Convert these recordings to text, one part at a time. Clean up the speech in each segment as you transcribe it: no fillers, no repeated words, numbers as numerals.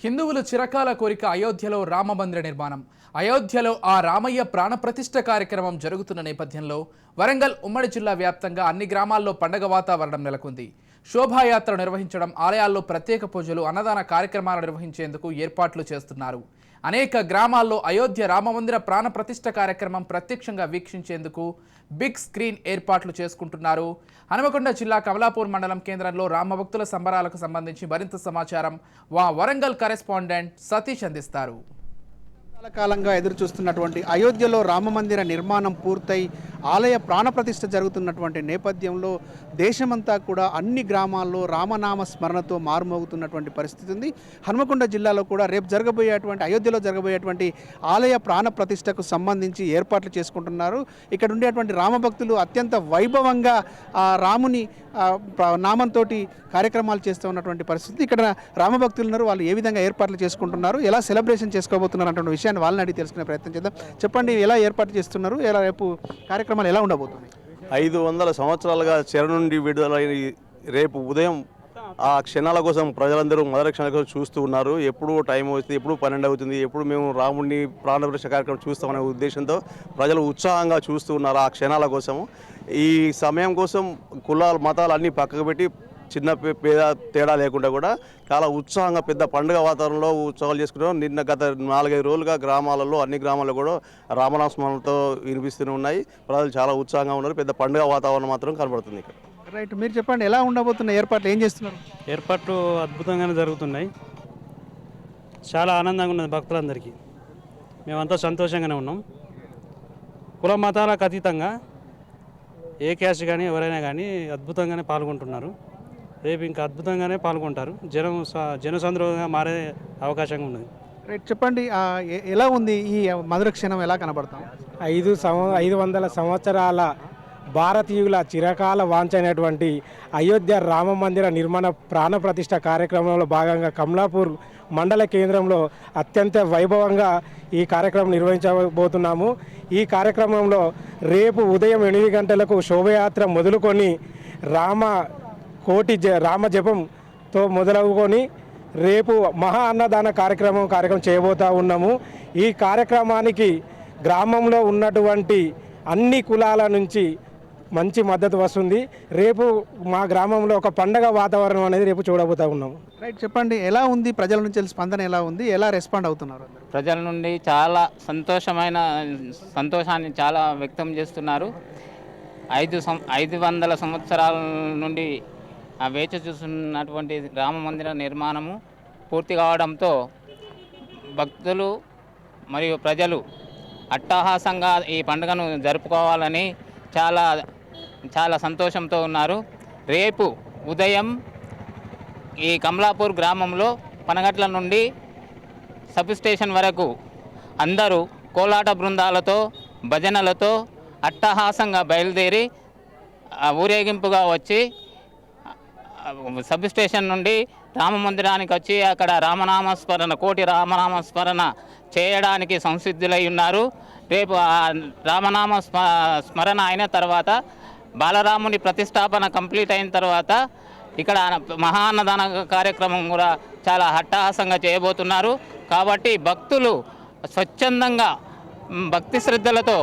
హిందువుల చిరకాల కోరిక అయోధ్యలో రామమందిర నిర్మాణం. అయోధ్యలో ఆ రామయ్య ప్రాణప్రతిష్ఠ కార్యక్రమం జరుగుతున్న నేపథ్యంలో వరంగల్ ఉమ్మడి జిల్లా వ్యాప్తంగా అన్ని గ్రామాల్లో పండగ వాతావరణం నెలకొంది. శోభాయాత్ర నిర్వహించడం, ఆలయాల్లో ప్రత్యేక పూజలు, అన్నదాన కార్యక్రమాలు నిర్వహించేందుకు ఏర్పాట్లు చేస్తున్నారు. అనేక గ్రామాల్లో అయోధ్య రామమందిర ప్రాణప్రతిష్ఠ కార్యక్రమం ప్రత్యక్షంగా వీక్షించేందుకు బిగ్ స్క్రీన్ ఏర్పాట్లు చేసుకుంటున్నారు. హనుమకొండ జిల్లా కమలాపూర్ మండలం కేంద్రంలో రామభక్తుల సంబరాలకు సంబంధించి మరింత సమాచారం వరంగల్ కరెస్పాండెంట్ సతీష్ అందిస్తారు. కాలంగా ఎదురు చూస్తున్నటువంటి అయోధ్యలో రామమందిర నిర్మాణం పూర్తయి ఆలయ ప్రాణప్రతిష్ఠ జరుగుతున్నటువంటి నేపథ్యంలో దేశమంతా కూడా అన్ని గ్రామాల్లో రామనామ స్మరణతో మారుమోగుతున్నటువంటి పరిస్థితి ఉంది. హనుమకొండ జిల్లాలో కూడా రేపు అయోధ్యలో జరగబోయేటువంటి ఆలయ ప్రాణప్రతిష్ఠకు సంబంధించి ఏర్పాట్లు చేసుకుంటున్నారు. ఇక్కడ ఉండేటువంటి రామభక్తులు అత్యంత వైభవంగా రాముని నామంతో కార్యక్రమాలు చేస్తూ ఉన్నటువంటి పరిస్థితి. ఇక్కడ రామభక్తులు ఉన్నారు, వాళ్ళు ఏ విధంగా ఏర్పాట్లు చేసుకుంటున్నారు, ఎలా సెలబ్రేషన్ చేసుకోబోతున్నారు అటువంటి విషయాన్ని వాళ్ళని అడిగి తెలుసుకునే ప్రయత్నం చేద్దాం. చెప్పండి, ఎలా ఏర్పాటు చేస్తున్నారు, ఎలా రేపు కార్యక్రమాలు ఎలా ఉండబోతున్నాయి? 500 సంవత్సరాలుగా చెర నుండి విడుదలైన రేపు ఉదయం ఆ క్షణాల కోసం ప్రజలందరూ మొదటి క్షణాల కోసం చూస్తూ ఉన్నారు. ఎప్పుడు టైం అవుతుంది, ఎప్పుడు 12 అవుతుంది, ఎప్పుడు మేము రాముడిని ప్రాణప్రతిష్ఠ కార్యక్రమం చూస్తామనే ఉద్దేశంతో ప్రజలు ఉత్సాహంగా చూస్తూ ఉన్నారు ఆ క్షణాల కోసం. ఈ సమయం కోసం కులాలు మతాలు అన్నీ పక్కకు పెట్టి చిన్న పేద తేడా లేకుండా కూడా చాలా ఉత్సాహంగా పెద్ద పండుగ వాతావరణంలో ఉత్సవాలు చేసుకుంటాం. నిన్న గత 4-5 రోజులుగా గ్రామాలలో అన్ని గ్రామాల్లో కూడా రామనామస్మరణతో వినిపిస్తూనే ఉన్నాయి. ప్రజలు చాలా ఉత్సాహంగా ఉన్నారు. పెద్ద పండుగ వాతావరణం మాత్రం కనబడుతుంది ఇక్కడ. రైట్, మీరు చెప్పండి, ఎలా ఉండబోతున్న ఏర్పాట్లు, ఏం చేస్తున్నారు? ఏర్పాట్లు అద్భుతంగానే జరుగుతున్నాయి. చాలా ఆనందంగా ఉన్నది భక్తులందరికీ. మేమంతా సంతోషంగానే ఉన్నాం. కుల మతాలకు అతీతంగా ఏ క్యాస్ట్ కానీ ఎవరైనా కానీ అద్భుతంగానే పాల్గొంటున్నారు. రేపు ఇంకా అద్భుతంగానే పాల్గొంటారు. జనసంద్రోహంగా మారే అవకాశం ఉన్నది. రైట్, చెప్పండి, ఎలా ఉంది ఈ మధుర క్షణం, ఎలా కనబడతాం? 500 సంవత్సరాల భారతీయుల చిరకాల వాంఛనటువంటి అయోధ్య రామ మందిర నిర్మాణ ప్రాణప్రతిష్ఠ కార్యక్రమంలో భాగంగా కమలాపూర్ మండల కేంద్రంలో అత్యంత వైభవంగా ఈ కార్యక్రమం నిర్వహించబోతున్నాము. ఈ కార్యక్రమంలో రేపు ఉదయం 8 గంటలకు శోభయాత్ర మొదలుకొని రామ జపంతో మొదలవుకొని రేపు మహా అన్నదాన కార్యక్రమం చేయబోతూ ఉన్నాము. ఈ కార్యక్రమానికి గ్రామంలో ఉన్నటువంటి అన్ని కులాల నుంచి మంచి మద్దతు వస్తుంది. రేపు మా గ్రామంలో ఒక పండగ వాతావరణం అనేది రేపు చూడబోతూ ఉన్నాము. రైట్, చెప్పండి, ఎలా ఉంది? ప్రజల నుంచి స్పందన ఎలా ఉంది, ఎలా రెస్పాండ్ అవుతున్నారు? ప్రజల నుండి చాలా సంతోషాన్ని చాలా వ్యక్తం చేస్తున్నారు. 500 సంవత్సరాల నుండి వేచి చూస్తున్నటువంటి రామ మందిర నిర్మాణము పూర్తి కావడంతో భక్తులు మరియు ప్రజలు అట్టహాసంగా ఈ పండుగను జరుపుకోవాలని చాలా సంతోషంతో ఉన్నారు. రేపు ఉదయం ఈ కమలాపూర్ గ్రామంలో పనగట్ల నుండి సబ్ స్టేషన్ వరకు అందరూ కోలాట బృందాలతో భజనలతో అట్టహాసంగా బయలుదేరి ఊరేగింపుగా వచ్చి సబ్ స్టేషన్ నుండి రామ మందిరానికి వచ్చి అక్కడ కోటి రామనామస్మరణ చేయడానికి సంసిద్ధులై ఉన్నారు. రేపు రామనామ స్మరణ అయిన తర్వాత బాలరాముని ప్రతిష్టాపన కంప్లీట్ అయిన తర్వాత ఇక్కడ మహాన్నదాన కార్యక్రమం కూడా చాలా అట్టహాసంగా చేయబోతున్నారు. కాబట్టి భక్తులు స్వచ్ఛందంగా భక్తి శ్రద్ధలతో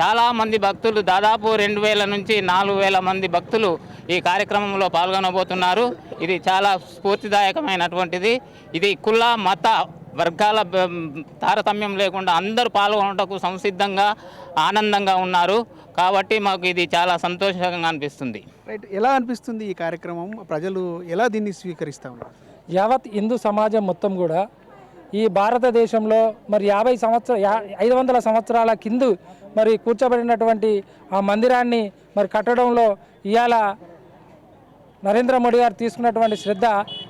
చాలామంది భక్తులు దాదాపు 2000 నుంచి 4000 మంది భక్తులు ఈ కార్యక్రమంలో పాల్గొనబోతున్నారు. ఇది చాలా స్ఫూర్తిదాయకమైనటువంటిది. ఇది కుల మత వర్గాల తారతమ్యం లేకుండా అందరూ పాల్గొనటకు సంసిద్ధంగా ఆనందంగా ఉన్నారు. కాబట్టి మాకు ఇది చాలా సంతోషంగా అనిపిస్తుంది. రైట్, ఎలా అనిపిస్తుంది ఈ కార్యక్రమం? ప్రజలు ఎలా దీన్ని స్వీకరిస్తూ ఉన్నారు? యావత్ హిందూ సమాజం మొత్తం కూడా ఈ భారతదేశంలో మరి 500 సంవత్సరాల కింద మరి కూర్చోబడినటువంటి ఆ మందిరాన్ని మరి కట్టడంలో ఇవాళ నరేంద్ర మోడీ గారు తీసుకున్నటువంటి శ్రద్ధ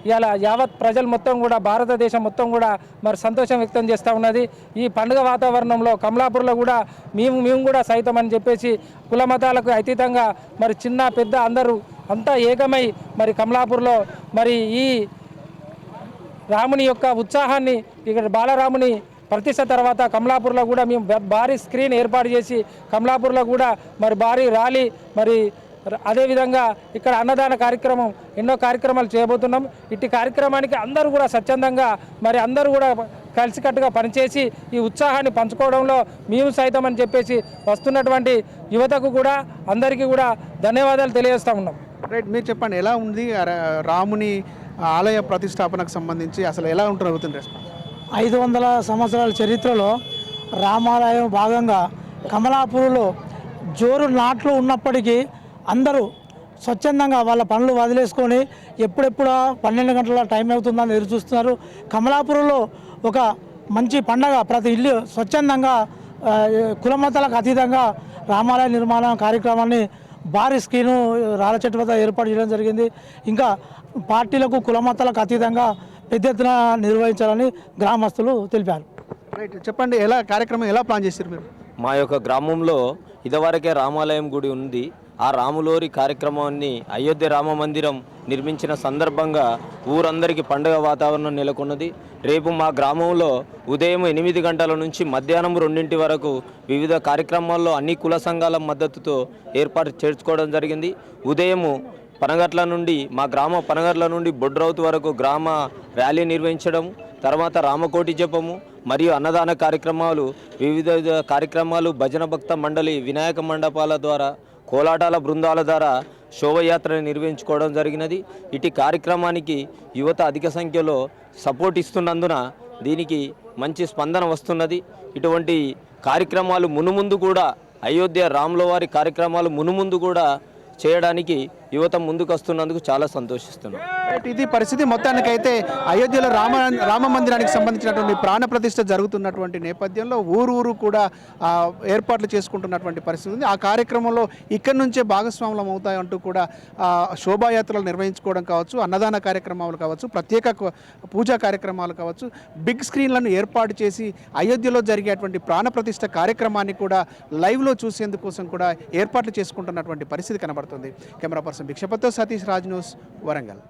ఇవాళ యావత్ ప్రజలు మొత్తం కూడా భారతదేశం మొత్తం కూడా మరి సంతోషం వ్యక్తం చేస్తూ ఉన్నది. ఈ పండుగ వాతావరణంలో కమలాపూర్లో కూడా మేము కూడా సైతం అని చెప్పేసి కుల మతాలకు అతీతంగా మరి చిన్న పెద్ద అందరూ అంతా ఏకమై మరి కమలాపూర్లో మరి ఈ రాముని యొక్క ఉత్సాహాన్ని ఇక్కడ బాలరాముని ప్రతిష్ట తర్వాత కమలాపూర్లో కూడా మేము భారీ స్క్రీన్ ఏర్పాటు చేసి కమలాపూర్లో కూడా మరి భారీ ర్యాలీ మరి అదేవిధంగా ఇక్కడ అన్నదాన కార్యక్రమం ఎన్నో కార్యక్రమాలు చేయబోతున్నాం. ఇట్టి కార్యక్రమానికి అందరూ కూడా స్వచ్ఛందంగా మరి అందరూ కూడా కలిసికట్టుగా పనిచేసి ఈ ఉత్సాహాన్ని పంచుకోవడంలో మేము సైతం అని చెప్పేసి వస్తున్నటువంటి యువతకు కూడా అందరికీ కూడా ధన్యవాదాలు తెలియజేస్తూ ఉన్నాం. రైట్, మీరు చెప్పండి ఎలా ఉంది రాముని ఆలయ ప్రతిష్టాపనకు సంబంధించి అసలు ఎలా ఉంటుంది రెస్పాన్స్? 500 సంవత్సరాల చరిత్రలో రామాలయం భాగంగా కమలాపూర్లో జోరు నాట్లు ఉన్నప్పటికీ అందరూ స్వచ్ఛందంగా వాళ్ళ పనులు వదిలేసుకొని ఎప్పుడెప్పుడు 12 గంటల టైం అవుతుందని ఎదురు చూస్తున్నారు. కమలాపూర్లో ఒక మంచి పండగ, ప్రతి ఇల్లు స్వచ్ఛందంగా కులమతాలకు అతీతంగా రామాలయ నిర్మాణ కార్యక్రమాన్ని భారీ స్క్రీను రాళ్ళ చెట్టు వద్ద ఏర్పాటు చేయడం జరిగింది. ఇంకా పార్టీలకు కులమతాలకు అతీతంగా పెద్ద ఎత్తున నిర్వహించాలని గ్రామస్తులు తెలిపారు. రైట్, చెప్పండి కార్యక్రమం ఎలా ప్లాన్ చేశారు మీరు? మా యొక్క గ్రామంలో ఇదివరకే రామాలయం గుడి ఉంది. ఆ రాములోరి కార్యక్రమాన్ని అయోధ్య రామ మందిరం నిర్మించిన సందర్భంగా ఊరందరికీ పండుగ వాతావరణం నెలకొన్నది. రేపు మా గ్రామంలో ఉదయం 8 గంటల నుంచి మధ్యాహ్నం 2 వరకు వివిధ కార్యక్రమాల్లో అన్ని కుల సంఘాల మద్దతుతో ఏర్పాటు చేసుకోవడం జరిగింది. ఉదయము పనగట్ల నుండి మా గ్రామ పనగట్ల నుండి బొడ్రౌతు వరకు గ్రామ ర్యాలీ నిర్వహించడం, తర్వాత రామకోటి జపము మరియు అన్నదాన కార్యక్రమాలు, వివిధ కార్యక్రమాలు, భజన భక్త మండలి, వినాయక మండపాల ద్వారా, కోలాటాల బృందాల ద్వారా శోభయాత్రను నిర్వహించుకోవడం జరిగినది. ఇటు కార్యక్రమానికి యువత అధిక సంఖ్యలో సపోర్ట్ ఇస్తున్నందున దీనికి మంచి స్పందన వస్తున్నది. ఇటువంటి కార్యక్రమాలు మునుముందు కూడా అయోధ్య రాముల వారి కార్యక్రమాలు మునుముందు కూడా చేయడానికి యువత ముందుకు వస్తున్నందుకు చాలా సంతోషిస్తున్నాం. ఇది పరిస్థితి. మొత్తానికైతే అయోధ్యలో రామ మందిరానికి సంబంధించినటువంటి ప్రాణ ప్రతిష్ఠ జరుగుతున్నటువంటి నేపథ్యంలో ఊరు కూడా ఏర్పాట్లు చేసుకుంటున్నటువంటి పరిస్థితి ఉంది. ఆ కార్యక్రమంలో ఇక్కడి నుంచే భాగస్వాములం అవుతాయంటూ కూడా శోభాయాత్రలు నిర్వహించుకోవడం కావచ్చు, అన్నదాన కార్యక్రమాలు కావచ్చు, ప్రత్యేక పూజా కార్యక్రమాలు కావచ్చు, బిగ్ స్క్రీన్లను ఏర్పాటు చేసి అయోధ్యలో జరిగేటువంటి ప్రాణ ప్రతిష్ఠ కార్యక్రమాన్ని కూడా లైవ్లో చూసేందుకోసం కూడా ఏర్పాట్లు చేసుకుంటున్నటువంటి పరిస్థితి కనబడుతుంది. కెమెరా పర్సన్ భిక్షపతితో సతీష్ రాజ్ న్యూస్, వరంగల్.